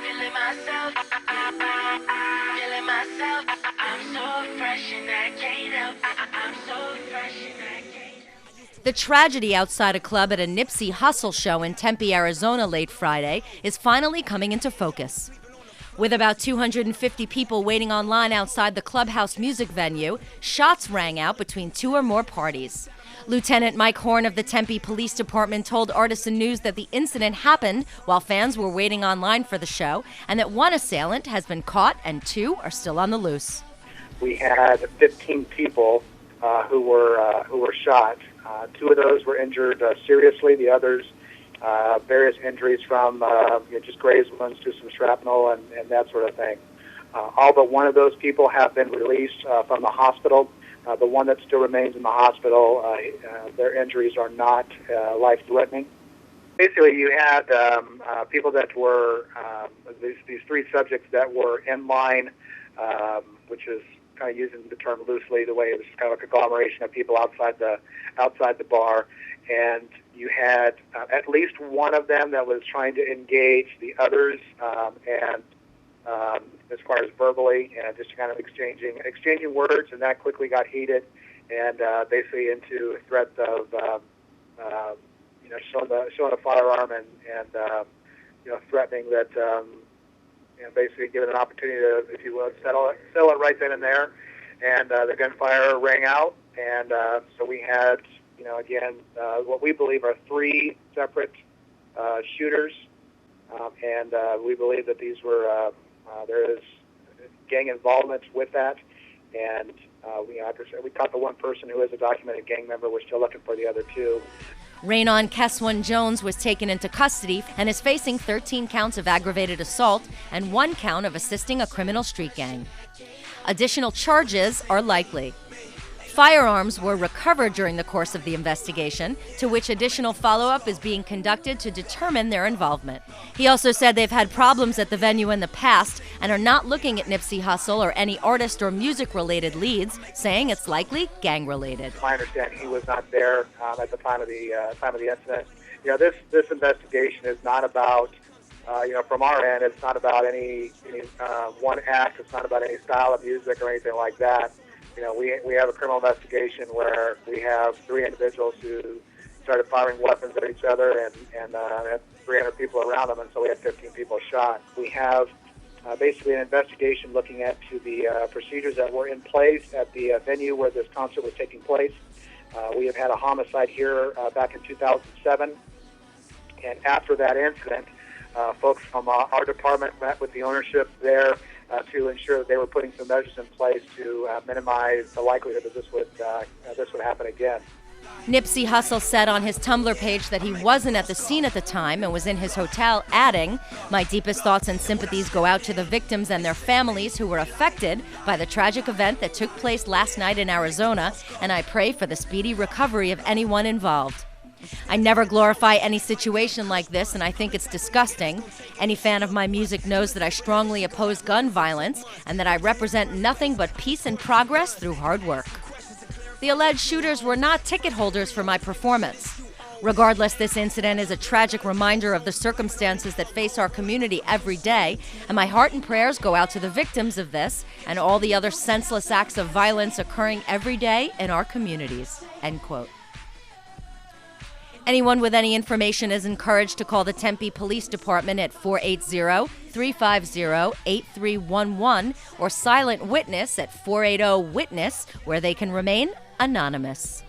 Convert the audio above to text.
Feeling myself, feeling myself. I'm so fresh and I can't help. I'm so fresh and I can't help. The tragedy outside a club at a Nipsey Hussle show in Tempe, Arizona late Friday is finally coming into focus. With about 250 people waiting online outside the clubhouse music venue, shots rang out between two or more parties. Lieutenant Mike Horn of the Tempe Police Department told Artisan News that the incident happened while fans were waiting online for the show, and that one assailant has been caught and two are still on the loose. We had 15 people who were shot. Two of those were injured seriously. The others, various injuries from just graze wounds to some shrapnel and that sort of thing. All but one of those people have been released from the hospital. The one that still remains in the hospital, their injuries are not life-threatening. Basically, you had people that were, these three subjects that were in line, which is kind of using the term loosely, the way it was kind of a conglomeration of people outside the bar, and you had at least one of them that was trying to engage the others, and as far as verbally, and just kind of exchanging words, and that quickly got heated, and basically into threats of showing a firearm and threatening that basically giving an opportunity to, if you will, settle it right then and there, and the gunfire rang out, and so we had again what we believe are three separate shooters, and we believe that these were there is gang involvement with that, and we caught the one person who is a documented gang member. We're still looking for the other two. Raynon Keswin Jones was taken into custody and is facing 13 counts of aggravated assault and 1 count of assisting a criminal street gang. Additional charges are likely. Firearms were recovered during the course of the investigation, to which additional follow-up is being conducted to determine their involvement. He also said they've had problems at the venue in the past and are not looking at Nipsey Hussle or any artist or music-related leads, saying it's likely gang-related. My understanding, he was not there at the time of the incident. This investigation is not about, from our end, it's not about any one act. It's not about any style of music or anything like that. We have a criminal investigation where we have 3 individuals who started firing weapons at each other and had 300 people around them, and so we had 15 people shot. We have basically an investigation looking at the procedures that were in place at the venue where this concert was taking place. We have had a homicide here back in 2007, and after that incident, folks from our department met with the ownership there to ensure that they were putting some measures in place to minimize the likelihood that this would happen again. Nipsey Hussle said on his Tumblr page that he wasn't at the scene at the time and was in his hotel, adding, "My deepest thoughts and sympathies go out to the victims and their families who were affected by the tragic event that took place last night in Arizona, and I pray for the speedy recovery of anyone involved. I never glorify any situation like this, and I think it's disgusting. Any fan of my music knows that I strongly oppose gun violence and that I represent nothing but peace and progress through hard work." The alleged shooters were not ticket holders for my performance. Regardless, this incident is a tragic reminder of the circumstances that face our community every day, and my heart and prayers go out to the victims of this and all the other senseless acts of violence occurring every day in our communities. End quote. Anyone with any information is encouraged to call the Tempe Police Department at 480-350-8311 or Silent Witness at 480-WITNESS, where they can remain anonymous.